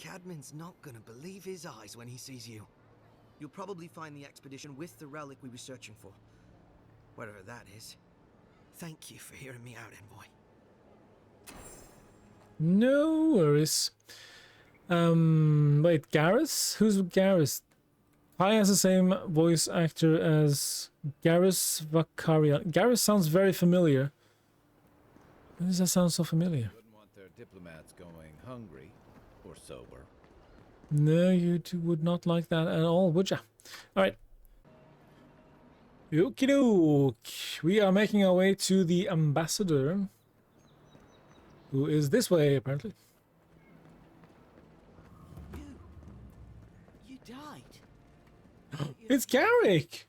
Cadman's not gonna believe his eyes when he sees you. You'll probably find the expedition with the relic we were searching for. Whatever that is. Thank you for hearing me out, Envoy. No worries. Wait, Garrus? Who's Garrus? I has the same voice actor as Garrus Vakarian. Garrus sounds very familiar. Why does that sound so familiar? Wouldn't want their diplomats going hungry or sober. No, you two would not like that at all, would ya? Alright. Okie doke. We are making our way to the ambassador, who is this way, apparently. You died. It's Garrick!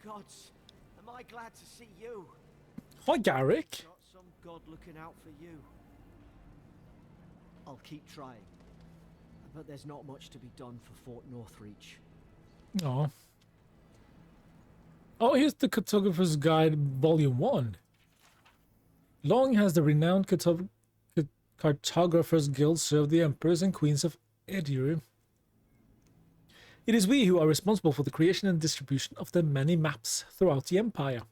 Gods, am I glad to see you. Hi, Garrick. Not some god looking out for you. I'll keep trying. But there's not much to be done for Fort Northreach. Aw. Oh, here's the Cartographer's Guide, Volume 1. Long has the renowned Cartographers Guild served the emperors and queens of Eora. It is we who are responsible for the creation and distribution of the many maps throughout the empire.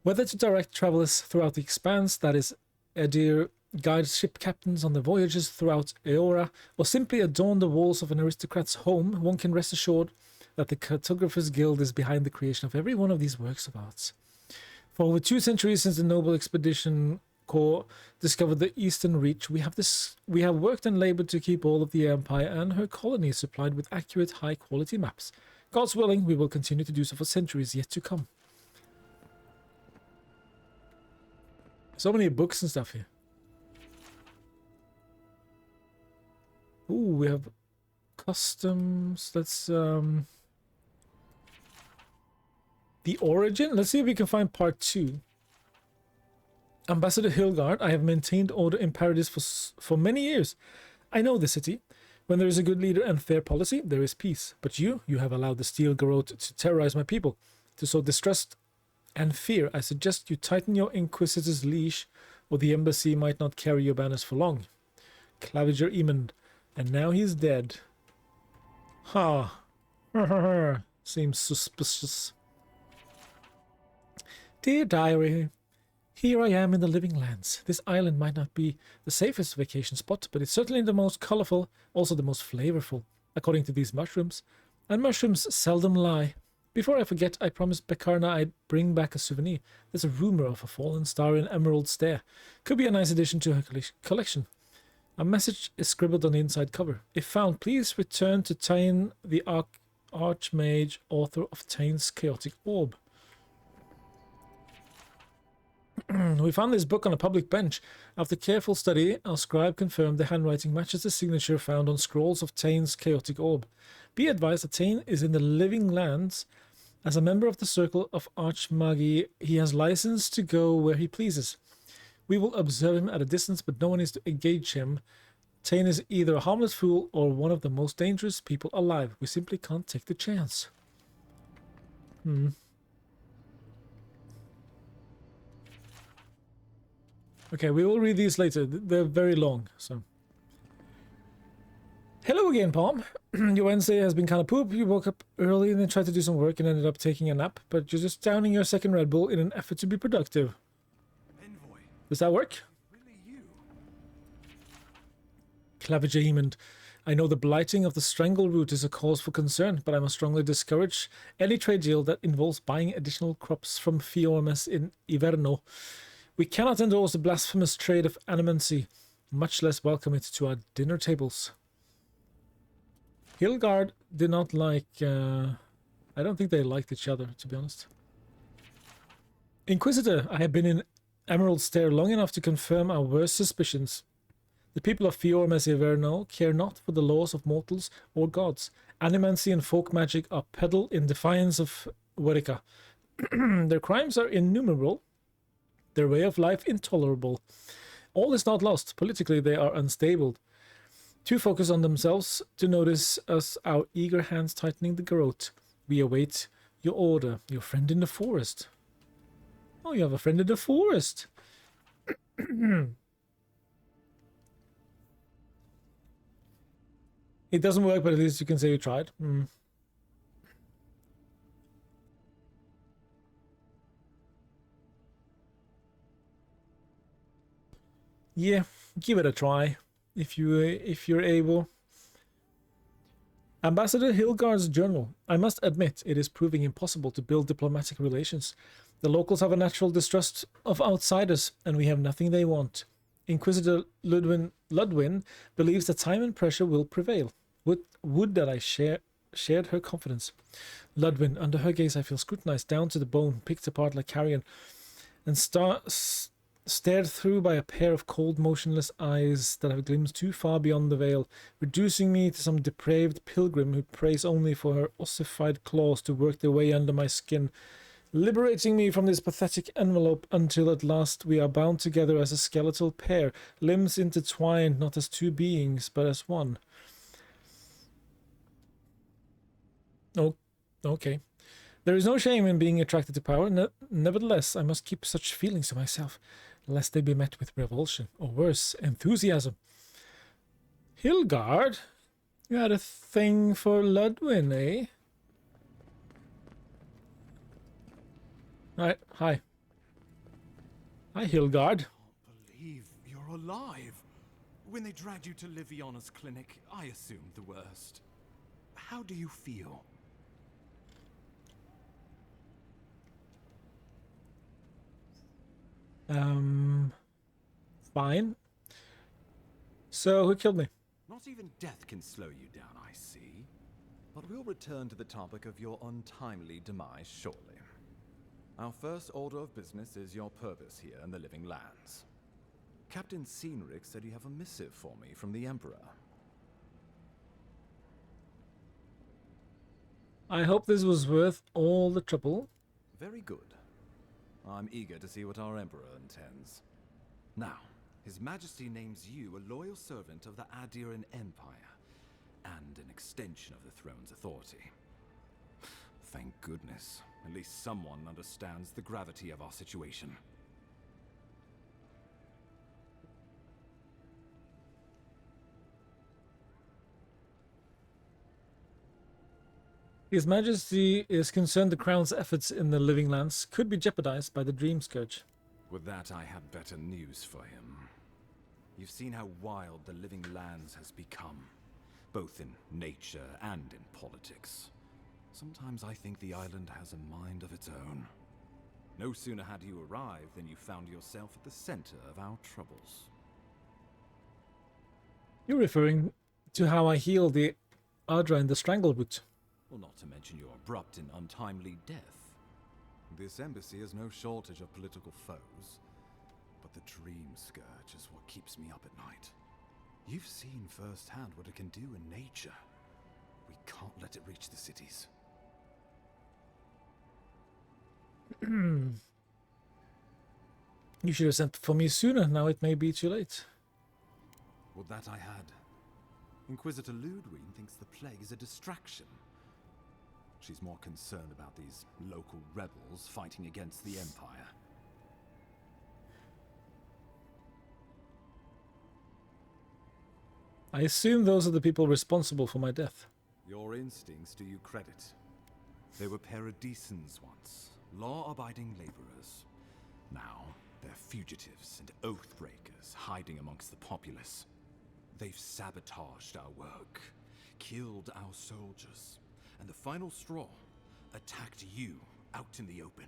Whether to direct travelers throughout the expanse, that is Eora, guide ship captains on their voyages throughout Eora, or simply adorn the walls of an aristocrat's home, one can rest assured that the Cartographers Guild is behind the creation of every one of these works of art. For over 2 centuries since the Noble Expedition Corps discovered the Eastern Reach, we have worked and labored to keep all of the Empire and her colonies supplied with accurate, high-quality maps. God's willing, we will continue to do so for centuries yet to come. So many books and stuff here. Ooh, we have customs. Let's the origin. Let's see if we can find part 2. Ambassador Hilgard, I have maintained order in Paradis for many years. I know the city. When there is a good leader and fair policy, there is peace. But you have allowed the Steel Garrote to terrorize my people, to sow distrust and fear. I suggest you tighten your Inquisitor's leash, or the embassy might not carry your banners for long. Claviger Emond. And now he's dead. Ha. Seems suspicious. Dear Diary, here I am in the Living Lands. This island might not be the safest vacation spot, but it's certainly the most colorful, also the most flavorful, according to these mushrooms. And mushrooms seldom lie. Before I forget, I promised Bekarna I'd bring back a souvenir. There's a rumor of a fallen star in Emerald Stair. Could be a nice addition to her collection. A message is scribbled on the inside cover. If found, please return to Tain, the Archmage, author of Tain's Chaotic Orb. We found this book on a public bench. After careful study, our scribe confirmed the handwriting matches the signature found on scrolls of Tain's Chaotic Orb. Be advised that Tain is in the Living Lands. As a member of the Circle of Archmagi, he has license to go where he pleases. We will observe him at a distance, but no one is to engage him. Tain is either a harmless fool or one of the most dangerous people alive. We simply can't take the chance. Okay, we will read these later. They're very long, so. Hello again, Palm. Your Wednesday has been kind of poop. You woke up early and then tried to do some work and ended up taking a nap, but you're just downing your second Red Bull in an effort to be productive. Envoy, Does that work? really you? Claviger Emond. I know the blighting of the strangle root is a cause for concern, but I must strongly discourage any trade deal that involves buying additional crops from Fiormes in Iverno. We cannot endorse the blasphemous trade of animancy, much less welcome it to our dinner tables. Hilgard did not like... I don't think they liked each other, to be honest. Inquisitor, I have been in Emerald Stair long enough to confirm our worst suspicions. The people of Fiormes Iverno care not for the laws of mortals or gods. Animancy and folk magic are peddled in defiance of Werica. Their crimes are innumerable, their way of life intolerable. All is not lost. Politically, they are unstable. Too focused on themselves to notice us, our eager hands tightening the garrote. We await your order, your friend in the forest. Oh, you have a friend in the forest. It doesn't work, but at least you can say you tried. Yeah, give it a try if you're able. Ambassador Hilgard's journal. I must admit, it is proving impossible to build diplomatic relations. The locals have a natural distrust of outsiders, and we have nothing they want. Inquisitor Ludwin believes that time and pressure will prevail. Would that I shared her confidence. Ludwin, under her gaze I feel scrutinized down to the bone, picked apart like carrion, and stared through by a pair of cold, motionless eyes that have glimpsed too far beyond the veil, reducing me to some depraved pilgrim who prays only for her ossified claws to work their way under my skin, liberating me from this pathetic envelope until at last we are bound together as a skeletal pair, limbs intertwined not as two beings, but as one. Oh, okay. There is no shame in being attracted to power. Nevertheless, I must keep such feelings to myself, lest they be met with revulsion, or worse, enthusiasm. Hilgard? You had a thing for Ludwin, eh? Right, hi. Hi, Hilgard. Can't believe you're alive. When they dragged you to Liviona's clinic, I assumed the worst. How do you feel? Fine. So, who killed me? Not even death can slow you down, I see. But we'll return to the topic of your untimely demise shortly. Our first order of business is your purpose here in the Living Lands. Captain Cynric said you have a missive for me from the Emperor. I hope this was worth all the trouble. Very good. I'm eager to see what our Emperor intends. Now, His Majesty names you a loyal servant of the Adiran Empire, and an extension of the throne's authority. Thank goodness. At least someone understands the gravity of our situation. His Majesty is concerned the Crown's efforts in the Living Lands could be jeopardized by the Dream Scourge. With that, I have better news for him. You've seen how wild the Living Lands has become, both in nature and in politics. Sometimes I think the island has a mind of its own. No sooner had you arrived than you found yourself at the center of our troubles. You're referring to how I healed the Ardra in the Strangleroot. Well, not to mention your abrupt and untimely death. This embassy has no shortage of political foes, but the Dream Scourge is what keeps me up at night. You've seen firsthand what it can do in nature. We can't let it reach the cities. You should have sent for me sooner. Now it may be too late. Would that I had. Inquisitor Ludwin thinks the plague is a distraction. She's more concerned about these local rebels fighting against the Empire. I assume those are the people responsible for my death. Your instincts do you credit. They were paradisans once, law-abiding laborers. Now, they're fugitives and oath-breakers hiding amongst the populace. They've sabotaged our work, killed our soldiers, and the final straw, attacked you out in the open.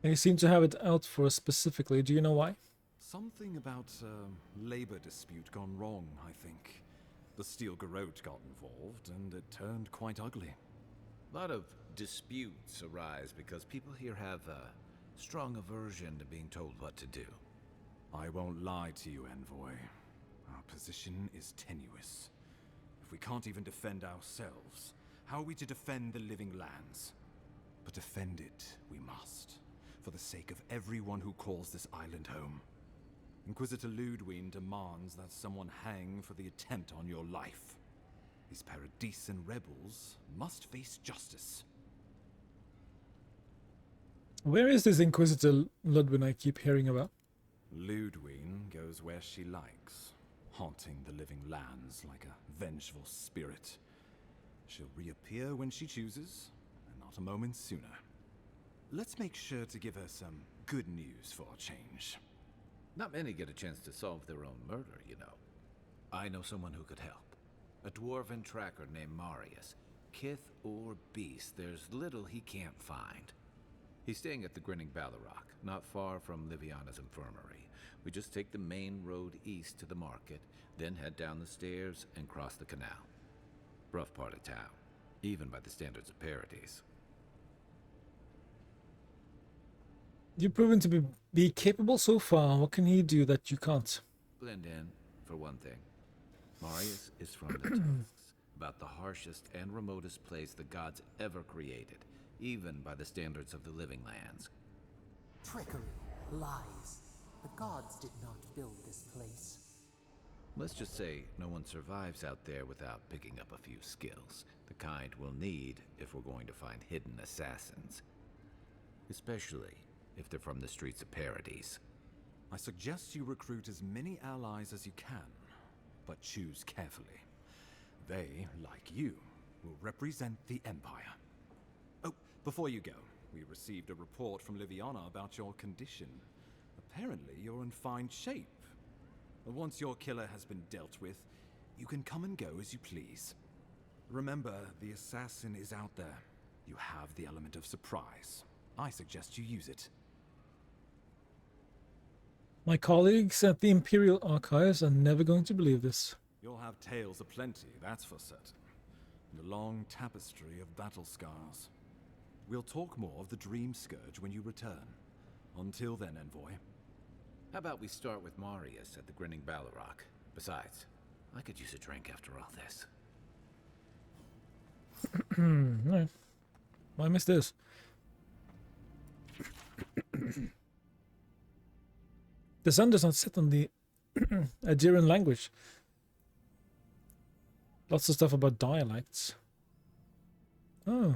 They seem to have it out for us specifically. Do you know why? Something about a labor dispute gone wrong, I think. The Steel Garrote got involved, and it turned quite ugly. A lot of disputes arise because people here have a strong aversion to being told what to do. I won't lie to you, Envoy. Our position is tenuous. If we can't even defend ourselves, how are we to defend the Living Lands? But defend it we must, for the sake of everyone who calls this island home. Inquisitor Ludwin demands that someone hang for the attempt on your life. These Paradisan rebels must face justice. Where is this Inquisitor Ludwin I keep hearing about? Ludwin goes where she likes. haunting the living lands like a vengeful spirit. She'll reappear when she chooses, and not a moment sooner. Let's make sure to give her some good news for a change. Not many get a chance to solve their own murder, you know. I know someone who could help. A dwarven tracker named Marius. Kith or beast, there's little he can't find. He's staying at the Grinning Ballarrock, not far from Liviana's infirmary. We just take the main road east to the market, then head down the stairs and cross the canal. Rough part of town, even by the standards of Paradise. You've proven to be capable so far. What can he do that you can't? Blend in, for one thing. Marius is from the Tusks, about the harshest and remotest place the gods ever created, even by the standards of the living lands. Trickery, lies. The gods did not build this place. Let's just say no one survives out there without picking up a few skills, the kind we'll need if we're going to find hidden assassins. Especially if they're from the streets of Paradise. I suggest you recruit as many allies as you can, but choose carefully. They, like you, will represent the Empire. Oh, before you go, we received a report from Liviana about your condition. Apparently, you're in fine shape. Once your killer has been dealt with, you can come and go as you please. Remember, the assassin is out there. You have the element of surprise. I suggest you use it. My colleagues at the Imperial Archives are never going to believe this. You'll have tales aplenty, that's for certain. And a long tapestry of battle scars. We'll talk more of the Dream Scourge when you return. Until then, Envoy. How about we start with Marius at the Grinning Ballarrock? Besides, I could use a drink after all this. No. Why miss this? The sun does not set on the Adirian language. Lots of stuff about dialects. Oh.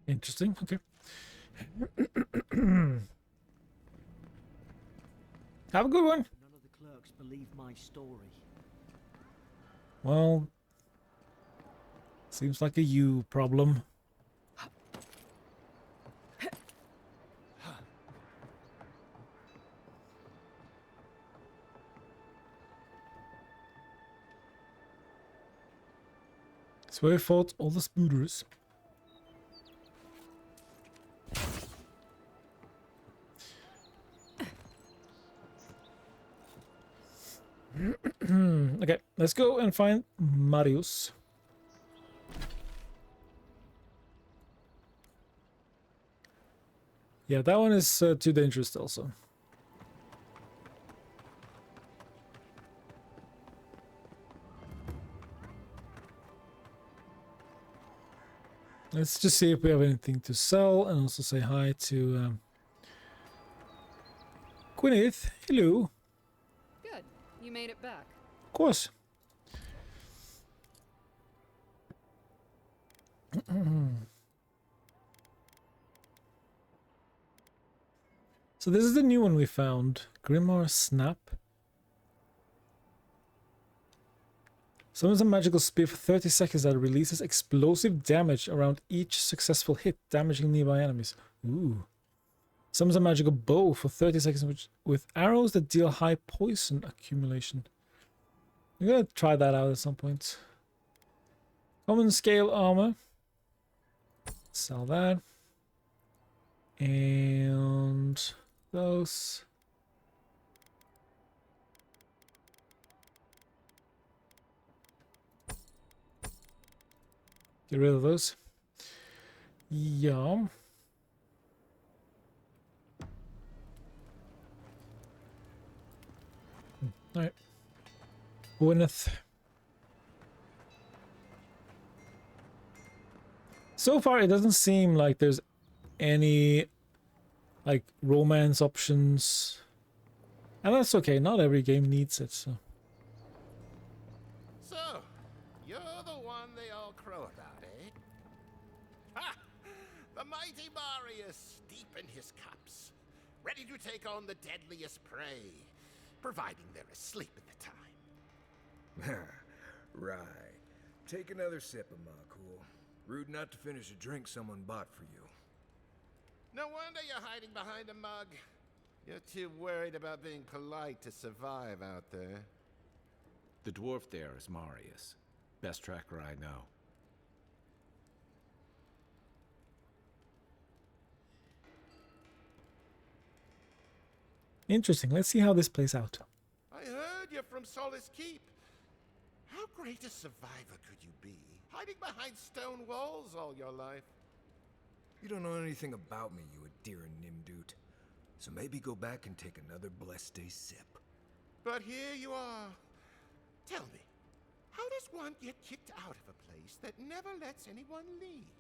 Interesting. Okay. Have a good one. None of the clerks believe my story. Well, seems like a you problem. It's where I fought all the spooters. Okay, let's go and find Marius. Yeah, that one is too dangerous also. Let's just see if we have anything to sell and also say hi to Gwyneth. Hello. Good. You made it back. Of course. So this is the new one we found. Grimoire Snap. Summons a magical spear for 30 seconds that releases explosive damage around each successful hit, damaging nearby enemies. Ooh. Summons a magical bow for 30 seconds with arrows that deal high poison accumulation. I'm gonna try that out at some point. Common scale armor. Sell that. And those. Get rid of those. Yeah. Alright. Gwyneth. So far, it doesn't seem like there's any, like, romance options And that's okay, not every game needs it, so. So, you're the one they all crow about, eh? Ha! The mighty Marius, deep in his cups, ready to take on the deadliest prey, providing they're asleep at the time. Right. Take another sip of my cool. Rude not to finish a drink someone bought for you. No wonder you're hiding behind a mug. You're too worried about being polite to survive out there. The dwarf there is Marius. Best tracker I know. Interesting. Let's see how this plays out. I heard you're from Solace Keep. How great a survivor could you be, hiding behind stone walls all your life? You don't know anything about me, you Adira Nimdut. So maybe go back and take another blessed day sip. But here you are. Tell me, how does one get kicked out of a place that never lets anyone leave?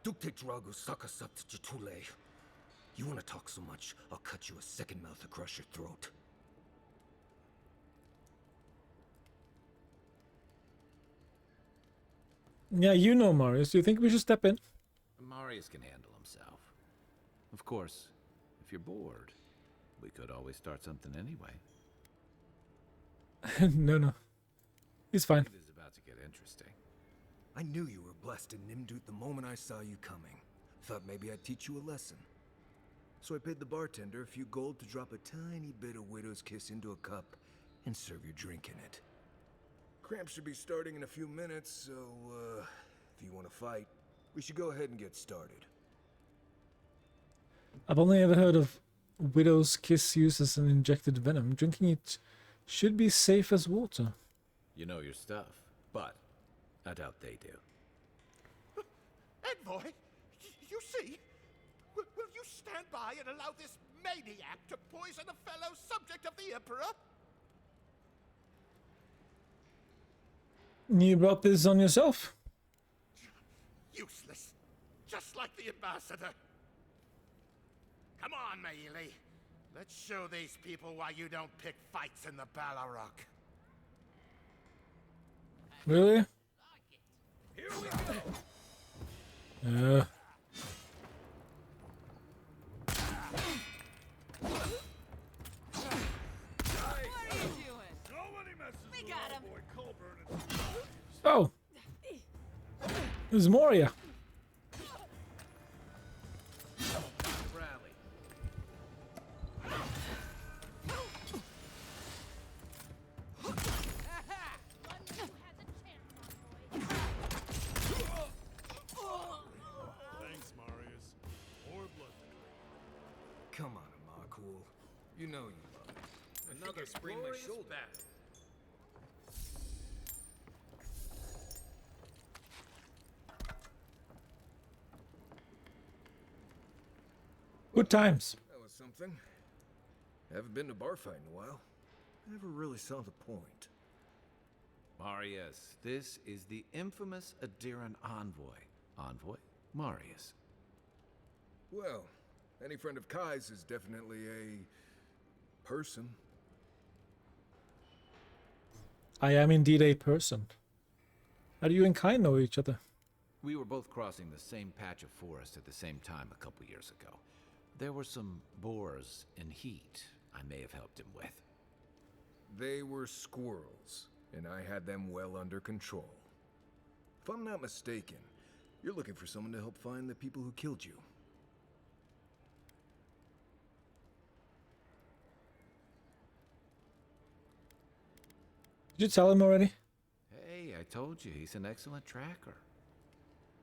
Dukte Dragu Sakasaptjitule. You want to talk so much, I'll cut you a second mouth across your throat. Yeah, you know, Marius. Do you think we should step in? Marius can handle himself. Of course, if you're bored, we could always start something anyway. No. He's fine. It is about to get interesting. I knew you were blessed in Nimdut the moment I saw you coming. Thought maybe I'd teach you a lesson. So I paid the bartender a few gold to drop a tiny bit of Widow's Kiss into a cup and serve your drink in it. Cramps should be starting in a few minutes, so, if you want to fight, we should go ahead and get started. I've only ever heard of Widow's Kiss used as an injected venom. Drinking it should be safe as water. You know your stuff, but I doubt they do. Envoy, you see? Will you stand by and allow this maniac to poison a fellow subject of the Emperor? You brought this on yourself? Useless. Just like the ambassador. Come on, Maili. Let's show these people why you don't pick fights in the Balrog. Really? Here we go. Oh! It was Moria. Rally. Thanks, Marius. More blood. Come on, Amakul. You know you love it. Another sprained my shoulder. Good times. That was something. Haven't been to a bar fight in a while. Never really saw the point. Marius, this is the infamous Adiran envoy. Envoy? Marius. Well, any friend of Kai's is definitely a person. I am indeed a person. How do you and Kai know each other? We were both crossing the same patch of forest at the same time a couple years ago. There were some boars in heat I may have helped him with. They were squirrels, and I had them well under control. If I'm not mistaken, you're looking for someone to help find the people who killed you. Did you tell him already? Hey, I told you, he's an excellent tracker.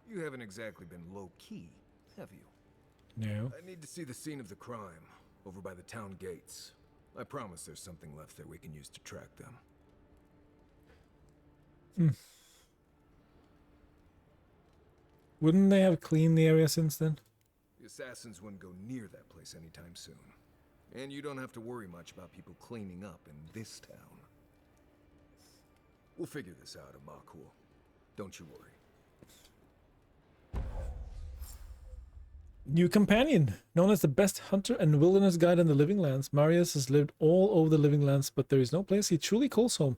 You haven't exactly been low-key, have you? No. I need to see the scene of the crime, over by the town gates. I promise there's something left there we can use to track them. Wouldn't they have cleaned the area since then? The assassins wouldn't go near that place anytime soon. And you don't have to worry much about people cleaning up in this town. We'll figure this out, Amakul. Don't you worry. New companion. Known as the best hunter and wilderness guide in the Living Lands, Marius has lived all over the Living Lands, but there is no place he truly calls home.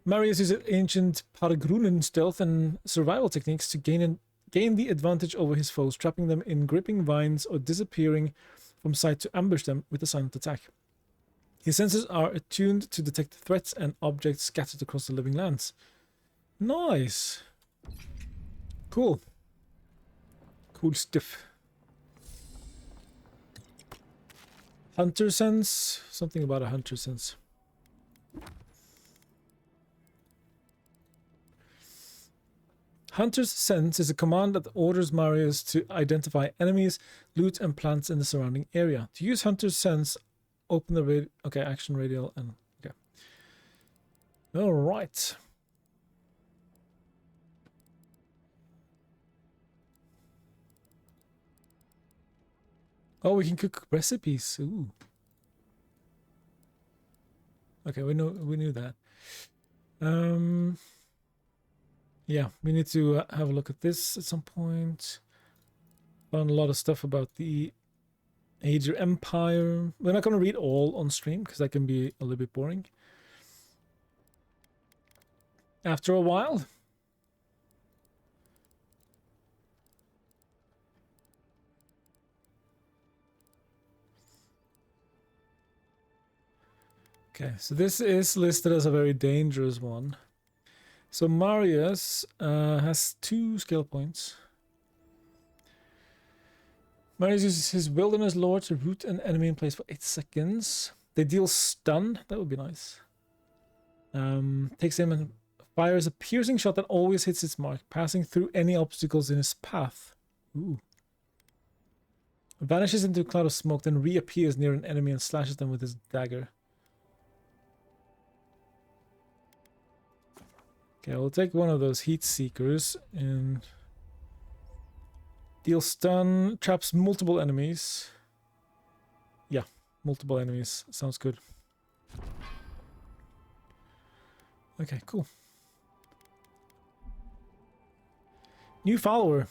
Marius uses ancient Paragrunen stealth and survival techniques to gain the advantage over his foes, trapping them in gripping vines or disappearing from sight to ambush them with a silent attack. His senses are attuned to detect threats and objects scattered across the Living Lands. Nice. Cool. Cool stuff. Hunter sense? Something about a hunter sense. Hunter's sense is a command that orders Marius to identify enemies, loot, and plants in the surrounding area. To use Hunter's sense, open the action radial and okay. All right. Oh, we can cook recipes. Ooh. Okay, we knew that. Yeah, we need to have a look at this at some point. Found a lot of stuff about the Aegir Empire. We're not going to read all on stream because that can be a little bit boring. After a while. Okay, so this is listed as a very dangerous one. So Marius has 2 skill points. Marius uses his Wilderness Lore to root an enemy in place for 8 seconds. They deal stun. That would be nice. Takes him and fires a piercing shot that always hits its mark, passing through any obstacles in his path. Ooh. Vanishes into a cloud of smoke, then reappears near an enemy and slashes them with his dagger. Okay, we'll take one of those heat seekers and deal stun, traps multiple enemies. Yeah, multiple enemies. Sounds good. Okay, cool. New follower.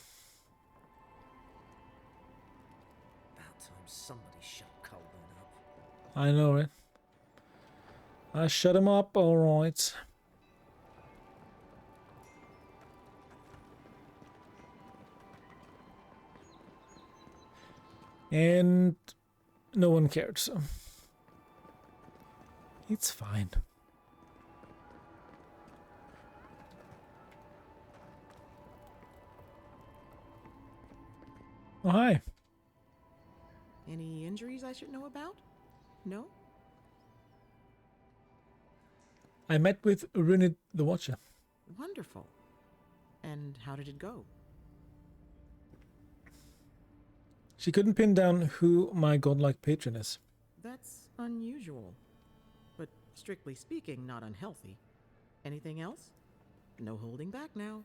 About time somebody shut Colburn up. I know it. I shut him up, alright. And no one cared, so it's fine. Oh, hi. Any injuries I should know about? No? I met with Runid the Watcher. Wonderful. And how did it go? She couldn't pin down who my godlike patron is. That's unusual. But strictly speaking, not unhealthy. Anything else? No holding back now.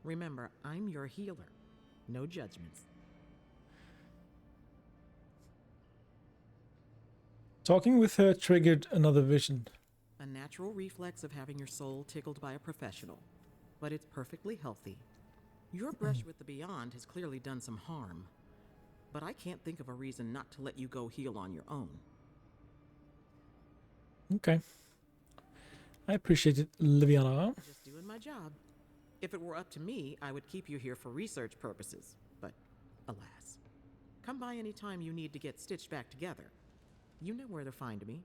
Remember, I'm your healer. No judgments. Talking with her triggered another vision. A natural reflex of having your soul tickled by a professional. But it's perfectly healthy. Your brush with the Beyond has clearly done some harm. But I can't think of a reason not to let you go heal on your own. Okay. I appreciate it, Liviana. Just doing my job. If it were up to me, I would keep you here for research purposes. But, alas. Come by any time you need to get stitched back together. You know where to find me.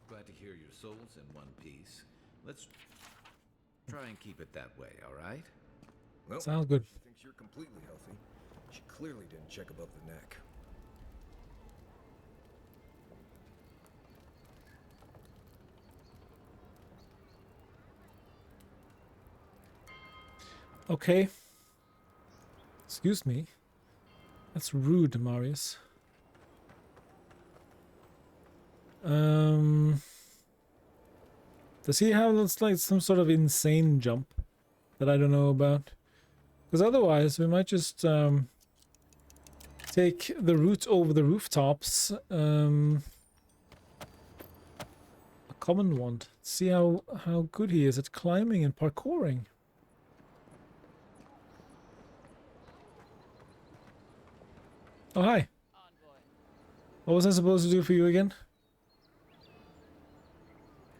Glad to hear your soul's in one piece. Let's try and keep it that way, all right? Well, sounds good. She thinks you're completely healthy. She clearly didn't check above the neck. Okay. Excuse me. That's rude, Marius. Does he have like some sort of insane jump that I don't know about? Because otherwise we might just take the route over the rooftops. A common one. See how good he is at climbing and parkouring. Oh, hi. What was I supposed to do for you again?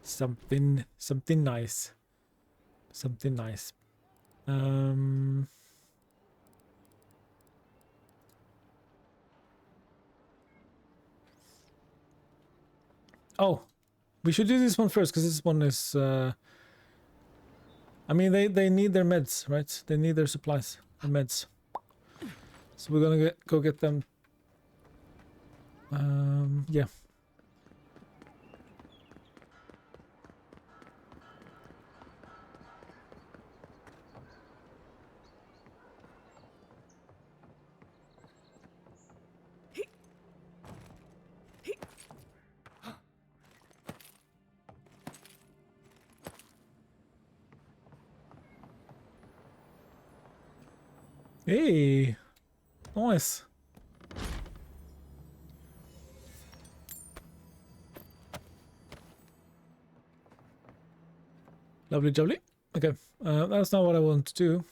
Something nice. Something nice. Oh, we should do this one first because this one is. I mean, they need their meds, right? They need their supplies and meds. So we're gonna go get them. Yeah. Hey, nice. Lovely jubbly. Okay, that's not what I want to do.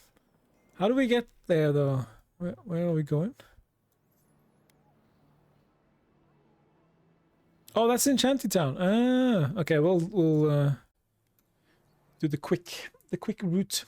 How do we get there, though? Where are we going? Oh, that's in Shantytown. Ah, okay. We'll do the quick route.